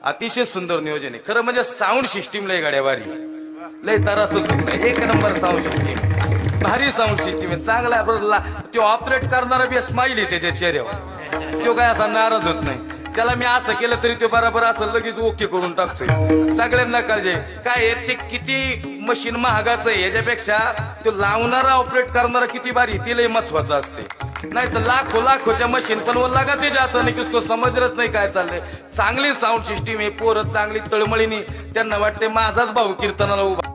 अतिशय सुंदर नियोजन आहे खरं म्हणजे साऊंड सिस्टीम लय गाड्यावारी लय तरासच नाही एक नंबर साऊंड सिस्टीम भारी साऊंड सिस्टीम आहे चांगला तो ऑपरेट करणारा बी स्माईल आहे त्याच्या चेहऱ्यावर तो काय असा नाराज होत नाही त्याला मी असं केलं तरी तो बरोबर असं लगेच ओके करून टाकतोय सगळ्यांना कळजे काय आहे ते किती मशीन महागाचं आहे याच्यापेक्षा तो लावणारा ऑपरेट करणारा किती भारी ते लय महत्वाचं असते नाही तर लाखोच्या मशीन पण वो लगाते जातं नाही की समजलंच नाही काय चाललंय चांगली साऊंड सिस्टीम आहे पोरं चांगली तळमळीनी त्यांना वाटते माझाच भाऊ कीर्तनाला उभा